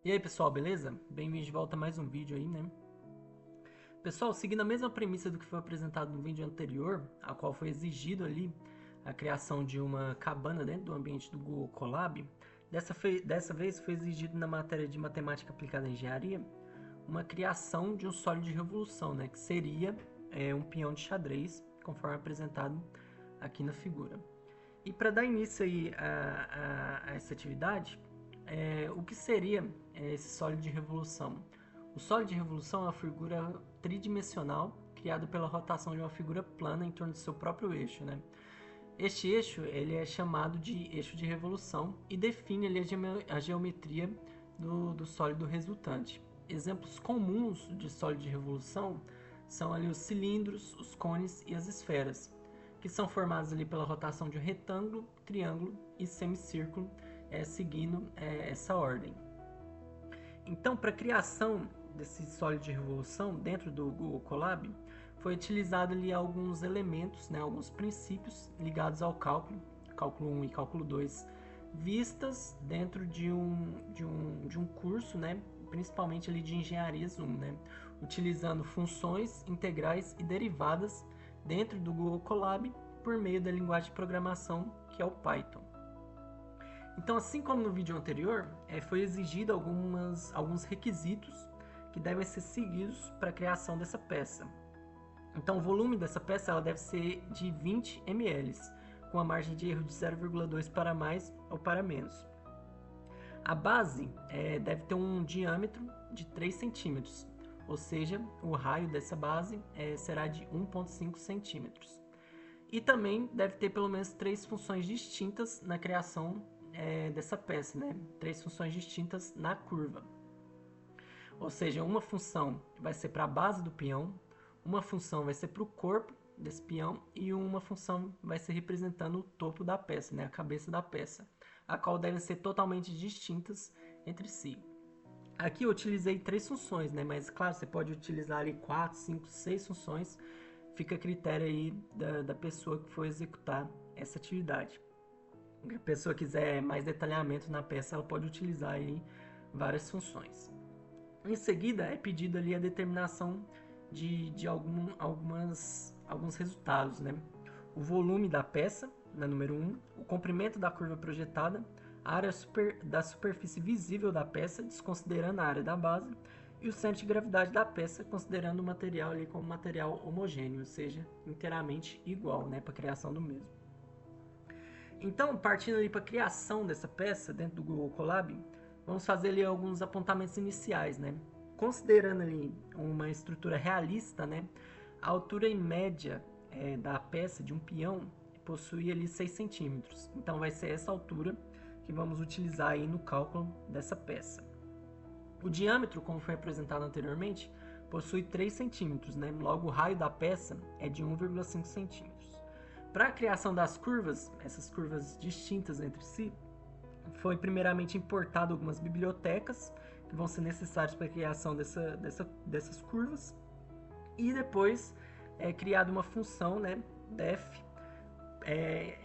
E aí pessoal, beleza? Bem-vindos de volta a mais um vídeo aí, né? Pessoal, seguindo a mesma premissa do que foi apresentado no vídeo anterior, a qual foi exigido ali a criação de uma cabana dentro do ambiente do Google Colab, dessa vez foi exigido na matéria de Matemática Aplicada à Engenharia uma criação de um sólido de revolução, né? Que seria um peão de xadrez, conforme apresentado aqui na figura. E para dar início aí a essa atividade, o que seria esse sólido de revolução? O sólido de revolução é uma figura tridimensional criada pela rotação de uma figura plana em torno do seu próprio eixo, né? Este eixo ele é chamado de eixo de revolução e define ali a geometria do sólido resultante. Exemplos comuns de sólido de revolução são ali os cilindros, os cones e as esferas, que são formados ali pela rotação de um retângulo, triângulo e semicírculo, seguindo essa ordem. Então, para a criação desse sólido de revolução dentro do Google Colab, foi utilizado ali alguns elementos, né, alguns princípios ligados ao cálculo 1 e cálculo 2, vistas dentro de um curso, né, principalmente ali de engenharias 1, né, utilizando funções, integrais e derivadas dentro do Google Colab por meio da linguagem de programação que é o Python. Então, assim como no vídeo anterior, foi exigido alguns requisitos que devem ser seguidos para a criação dessa peça. Então, o volume dessa peça ela deve ser de 20 ml, com a margem de erro de 0,2 para mais ou para menos. A base deve ter um diâmetro de 3 centímetros, ou seja, o raio dessa base será de 1,5 centímetros. E também deve ter pelo menos 3 funções distintas na criação dessa peça, né? 3 funções distintas na curva. Ou seja, uma função vai ser para a base do peão, uma função vai ser para o corpo desse peão e uma função vai ser representando o topo da peça, né? A cabeça da peça, a qual devem ser totalmente distintas entre si. Aqui eu utilizei 3 funções, né? Mas claro, você pode utilizar ali 4, 5, 6 funções, fica a critério aí da pessoa que for executar essa atividade. Se a pessoa quiser mais detalhamento na peça, ela pode utilizar aí várias funções. Em seguida, é pedido ali a determinação de alguns resultados, né? O volume da peça, na número 1, o comprimento da curva projetada, a área da superfície visível da peça, desconsiderando a área da base, e o centro de gravidade da peça, considerando o material ali como material homogêneo, ou seja, inteiramente igual, né, para a criação do mesmo. Então, partindo ali para a criação dessa peça dentro do Google Colab, vamos fazer ali alguns apontamentos iniciais, né? Considerando ali uma estrutura realista, né? A altura em média da peça de um peão possui ali 6 centímetros. Então, vai ser essa altura que vamos utilizar aí no cálculo dessa peça. O diâmetro, como foi apresentado anteriormente, possui 3 centímetros, né? Logo, o raio da peça é de 1,5 centímetros. Para a criação das curvas, essas curvas distintas entre si, foi primeiramente importado algumas bibliotecas que vão ser necessárias para a criação dessas curvas e depois criada uma função, né, def,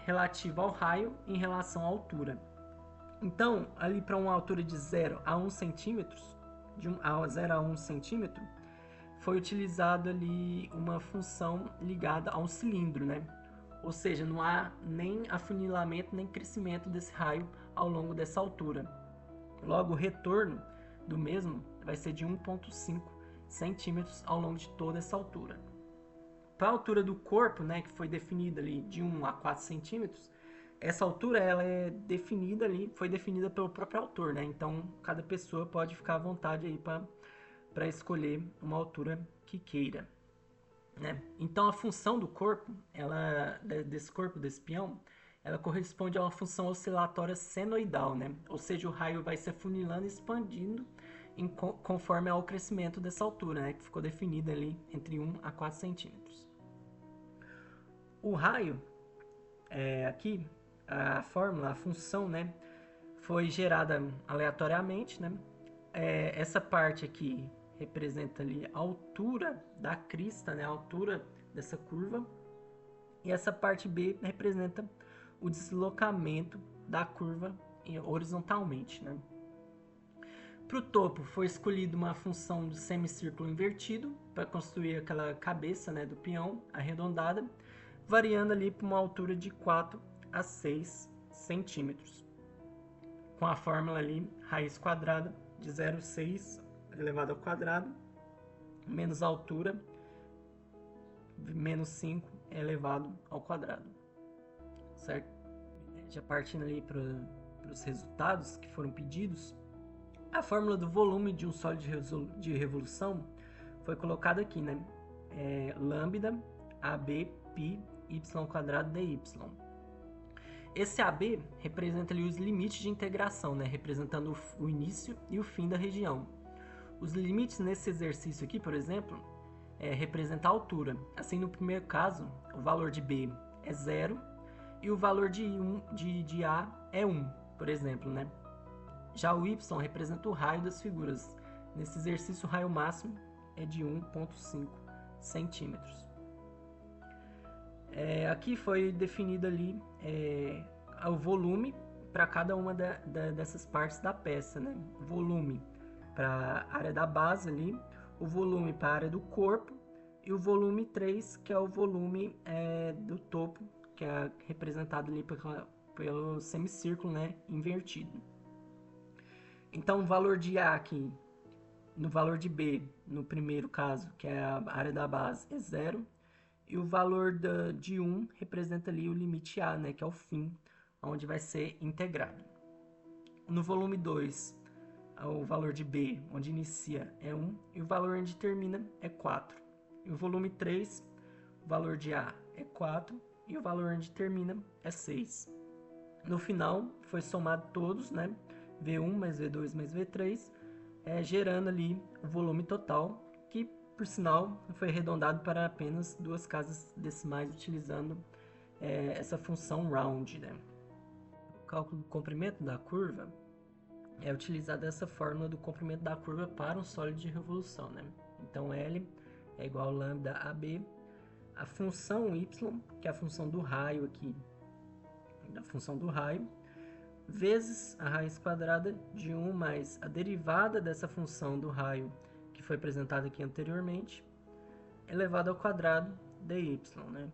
relativa ao raio em relação à altura. Então, ali para uma altura de 0 a 1 centímetro, de 0 a 1 centímetro, foi utilizado ali uma função ligada a um cilindro, né? Ou seja, não há nem afunilamento nem crescimento desse raio ao longo dessa altura. Logo, o retorno do mesmo vai ser de 1,5 centímetros ao longo de toda essa altura. Para a altura do corpo, né, que foi definida ali de 1 a 4 centímetros, essa altura ela foi definida pelo próprio autor, né? Então, cada pessoa pode ficar à vontade aí para escolher uma altura que queira. Né? Então a função do corpo, desse peão, ela corresponde a uma função oscilatória senoidal, né? Ou seja, o raio vai se afunilando e expandindo conforme ao crescimento dessa altura, né? Que ficou definida ali entre 1 a 4 centímetros. O raio, aqui, a fórmula, a função, né? Foi gerada aleatoriamente, né? Essa parte aqui representa ali a altura da crista, né, a altura dessa curva, e essa parte B representa o deslocamento da curva horizontalmente, né? Para o topo foi escolhida uma função de semicírculo invertido para construir aquela cabeça, né, do peão arredondada, variando ali para uma altura de 4 a 6 centímetros. Com a fórmula ali, raiz quadrada de 0,6 elevado ao quadrado, menos a altura, menos 5 elevado ao quadrado. Certo? Já partindo ali para os resultados que foram pedidos, a fórmula do volume de um sólido de revolução foi colocada aqui, né? Lambda AB π y² dy. Esse AB representa ali os limites de integração, né? Representando o início e o fim da região. Os limites nesse exercício aqui, por exemplo, representa a altura. Assim, no primeiro caso, o valor de B é 0 e o valor de A é 1, por exemplo, né? Já o Y representa o raio das figuras. Nesse exercício, o raio máximo é de 1,5 centímetros. Aqui foi definido ali o volume para cada uma dessas partes da peça, né? Volume para a área da base ali, o volume para a área do corpo e o volume 3, que é o volume do topo, que é representado ali pelo semicírculo, né, invertido. Então, o valor de A aqui, no valor de B, no primeiro caso, que é a área da base, é 0. E o valor de 1 representa ali o limite A, né, que é o fim, onde vai ser integrado. No volume 2, o valor de B, onde inicia, é 1. E o valor onde termina é 4. E o volume 3, o valor de A é 4. E o valor onde termina é 6. No final, foi somado todos, né? V1 mais V2 mais V3, gerando ali o volume total, que, por sinal, foi arredondado para apenas 2 casas decimais, utilizando essa função round, né? O cálculo do comprimento da curva é utilizada essa fórmula do comprimento da curva para um sólido de revolução, né? Então, L é igual a lambda AB, a função Y, que é a função do raio aqui, da função do raio, vezes a raiz quadrada de 1 mais a derivada dessa função do raio que foi apresentada aqui anteriormente, elevado ao quadrado dy, né?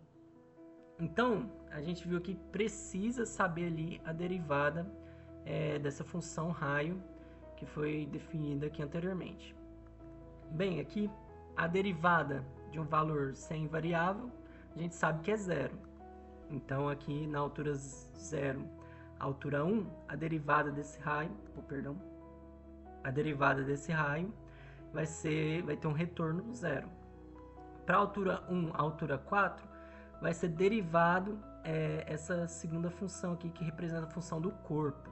Então, a gente viu que precisa saber ali a derivada dessa função raio que foi definida aqui anteriormente. Bem, aqui a derivada de um valor sem variável, a gente sabe que é 0. Então, aqui na altura 0, altura 1, a derivada desse raio, a derivada desse raio vai ter um retorno 0. Para a altura 1, a altura 4, vai ser derivado essa segunda função aqui, que representa a função do corpo,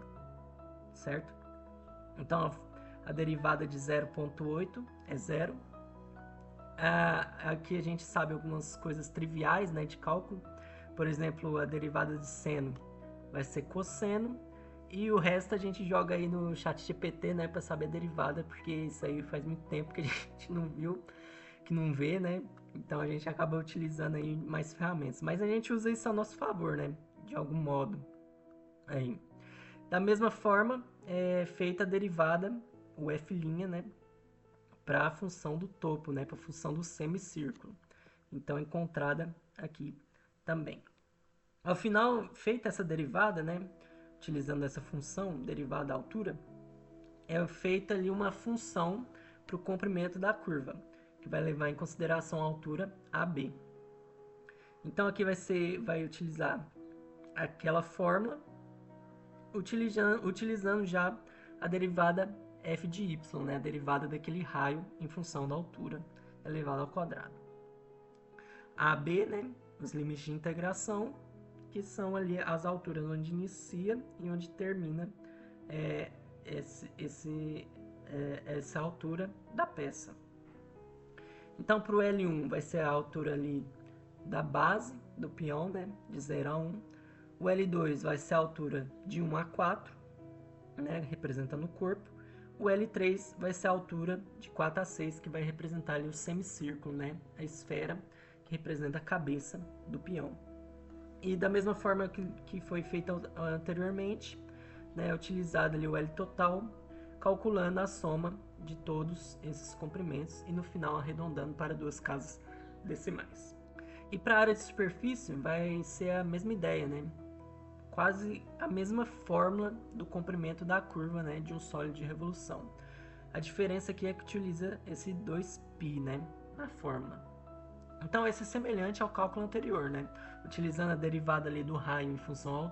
certo? Então, a derivada de 0,8 é 0. Aqui a gente sabe algumas coisas triviais, né, de cálculo. Por exemplo, a derivada de seno vai ser cosseno, e o resto a gente joga aí no chat GPT, né, para saber a derivada, porque isso aí faz muito tempo que a gente não viu, que não vê, né? Então a gente acaba utilizando aí mais ferramentas, mas a gente usa isso a nosso favor, né, de algum modo. Aí, da mesma forma, é feita a derivada, o f', né, para a função do topo, né, para a função do semicírculo. Então, encontrada aqui também. Ao final, feita essa derivada, né, utilizando essa função, derivada da altura, é feita ali uma função para o comprimento da curva, que vai levar em consideração a altura AB. Então, aqui vai utilizar aquela fórmula, utilizando já a derivada f de y, né, a derivada daquele raio em função da altura elevado ao quadrado. AB, né, os limites de integração, que são ali as alturas onde inicia e onde termina essa altura da peça. Então, para o L1 vai ser a altura ali da base do peão, né, de 0 a 1. O L2 vai ser a altura de 1 a 4, né, representando o corpo. O L3 vai ser a altura de 4 a 6, que vai representar ali o semicírculo, né, a esfera, que representa a cabeça do peão. E da mesma forma que foi feita anteriormente, né, é utilizado ali o L total, calculando a soma de todos esses comprimentos e no final arredondando para 2 casas decimais. E para a área de superfície vai ser a mesma ideia, né? Quase a mesma fórmula do comprimento da curva, né, de um sólido de revolução. A diferença aqui é que utiliza esse 2π, né, na fórmula. Então esse é semelhante ao cálculo anterior, né? Utilizando a derivada ali do raio em função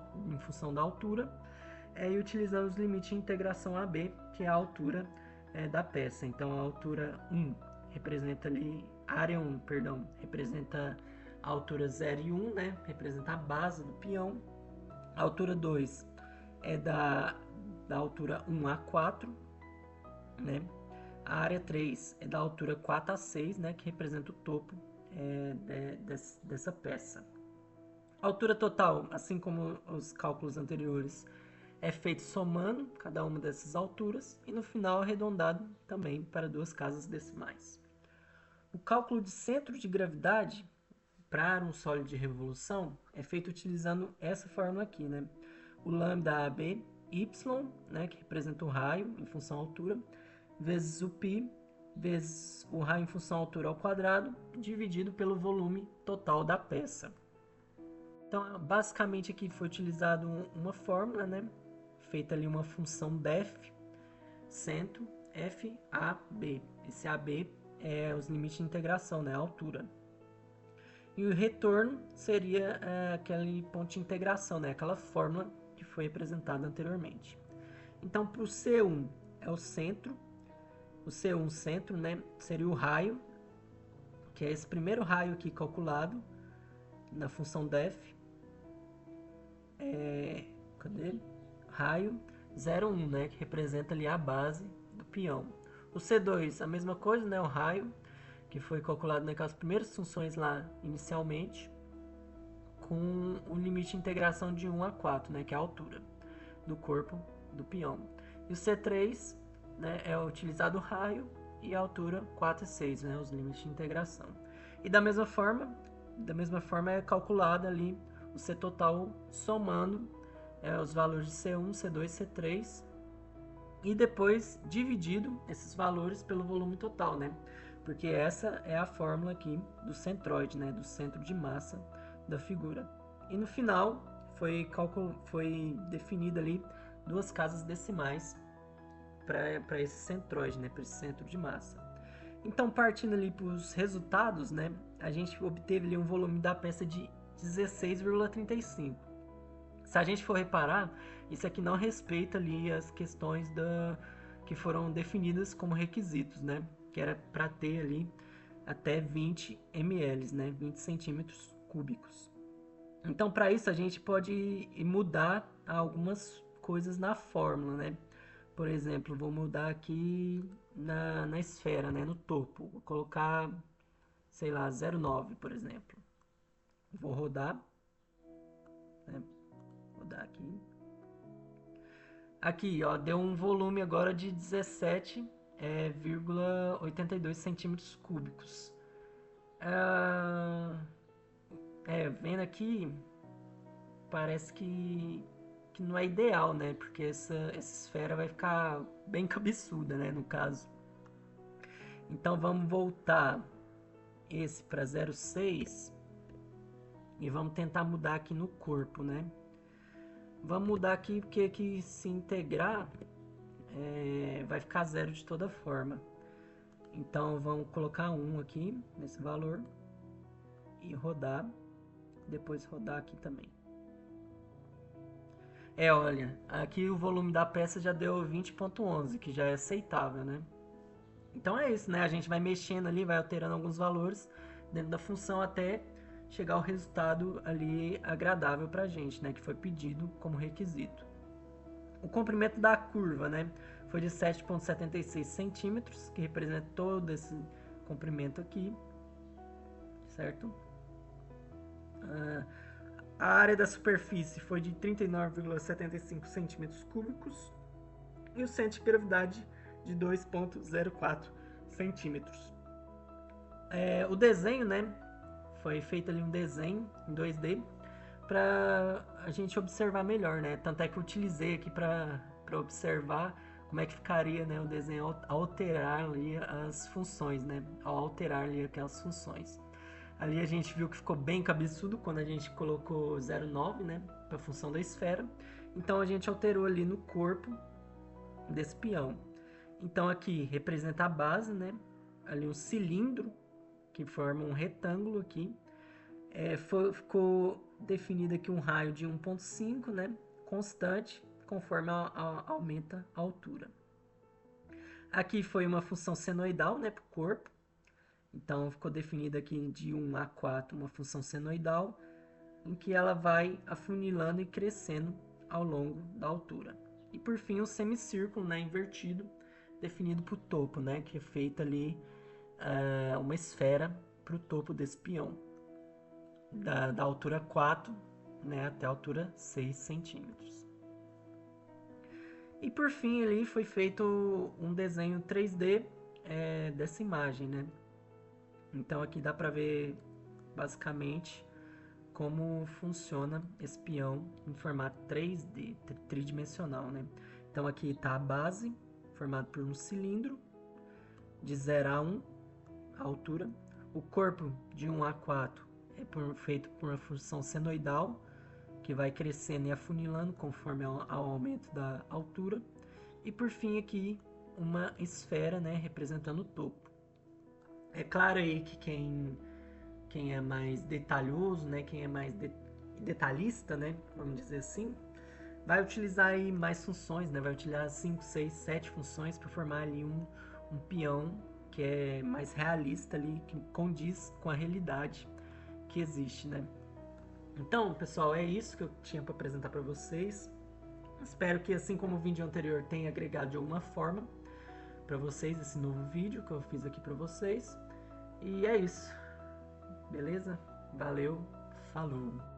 da altura, e utilizando os limites de integração AB, que é a altura da peça. Então a altura 1 representa ali, a área 1, perdão, representa a altura 0 e 1, né? Representa a base do peão. A altura 2 é da altura 1 a 4, né? A área 3 é da altura 4 a 6, né? Que representa o topo dessa peça. A altura total, assim como os cálculos anteriores, é feito somando cada uma dessas alturas e no final arredondado também para 2 casas decimais. O cálculo de centro de gravidade para um sólido de revolução é feito utilizando essa fórmula aqui, né? O lambda AB y, né, que representa o raio em função à altura, vezes o π, vezes o raio em função à altura ao quadrado, dividido pelo volume total da peça. Então, basicamente aqui foi utilizado uma fórmula, né? Feita ali uma função def, centro, f, a, b. Esse AB é os limites de integração, né? A altura. E o retorno seria aquele ponto de integração, né? Aquela fórmula que foi apresentada anteriormente. Então, para o C1 é o centro. O C1 centro, né? Seria o raio, que é esse primeiro raio aqui calculado na função def. Cadê ele? Raio 0,1, né, que representa ali a base do peão. O C2, a mesma coisa, né, o raio, que foi calculado naquelas primeiras funções lá inicialmente, com o limite de integração de 1 a 4, né, que é a altura do corpo do peão. E o C3, né, é utilizado o raio e a altura 4 e 6, né, os limites de integração. E da mesma forma é calculado ali o C total somando os valores de C1, C2, C3 e depois dividido esses valores pelo volume total, né? Porque essa é a fórmula aqui do centroide, né? Do centro de massa da figura. E no final foi definido ali 2 casas decimais para esse centroide, né? Para esse centro de massa. Então, partindo ali para os resultados, né? A gente obteve ali um volume da peça de 16,35. Se a gente for reparar, isso aqui não respeita ali as questões que foram definidas como requisitos, né? Que era para ter ali até 20 ml, né? 20 centímetros cúbicos. Então, para isso, a gente pode mudar algumas coisas na fórmula, né? Por exemplo, vou mudar aqui na esfera, né? No topo. Vou colocar, sei lá, 0,9, por exemplo. Vou rodar. Né? Vou dar aqui. Aqui, ó, deu um volume agora de 17,82 centímetros cúbicos. Vendo aqui, parece que não é ideal, né? Porque essa esfera vai ficar bem cabeçuda, né? No caso. Então, vamos voltar esse para 0,6 e vamos tentar mudar aqui no corpo, né? Vamos mudar aqui porque aqui se integrar vai ficar 0 de toda forma. Então vamos colocar 1 aqui nesse valor e rodar. Depois rodar aqui também. Olha, aqui o volume da peça já deu 20,11, que já é aceitável, né? Então é isso, né? A gente vai mexendo ali, vai alterando alguns valores dentro da função até chegar ao resultado ali agradável pra gente, né, que foi pedido como requisito. O comprimento da curva, né, foi de 7,76 centímetros, que representa todo esse comprimento aqui, certo? A área da superfície foi de 39,75 centímetros cúbicos e o centro de gravidade de 2,04 centímetros. O desenho, né, foi feito ali um desenho em 2D para a gente observar melhor, né? Tanto é que eu utilizei aqui para observar como é que ficaria, né, o desenho ao alterar ali as funções, né, ao alterar ali aquelas funções. Ali a gente viu que ficou bem cabeçudo quando a gente colocou 0,9, né, para a função da esfera. Então a gente alterou ali no corpo desse peão. Então aqui representa a base, né, ali um cilindro que forma um retângulo aqui. Ficou definido aqui um raio de 1,5, né, constante, conforme aumenta a altura. Aqui foi uma função senoidal, né, para o corpo. Então ficou definida aqui de 1 a 4 uma função senoidal, em que ela vai afunilando e crescendo ao longo da altura. E por fim o semicírculo, né, invertido, definido para o topo, né, que é feita ali uma esfera para o topo desse peão, da altura 4, né, até a altura 6 centímetros. E por fim ali foi feito um desenho 3D dessa imagem, né? Então aqui dá para ver basicamente como funciona esse peão em formato 3D, tridimensional, né? Então aqui está a base, formada por um cilindro de 0 a 1 a altura. O corpo de 1 a 4 é feito por uma função senoidal, que vai crescendo e afunilando conforme ao aumento da altura. E por fim aqui uma esfera, né, representando o topo. É claro aí que quem é mais detalhoso, né, quem é mais detalhista, né, vamos dizer assim, vai utilizar aí mais funções, né, vai utilizar 5, 6, 7 funções para formar ali um peão que é mais realista ali, que condiz com a realidade que existe, né. Então, pessoal, é isso que eu tinha para apresentar para vocês. Espero que, assim como o vídeo anterior, tenha agregado de alguma forma para vocês esse novo vídeo que eu fiz aqui para vocês. E é isso. Beleza? Valeu, falou!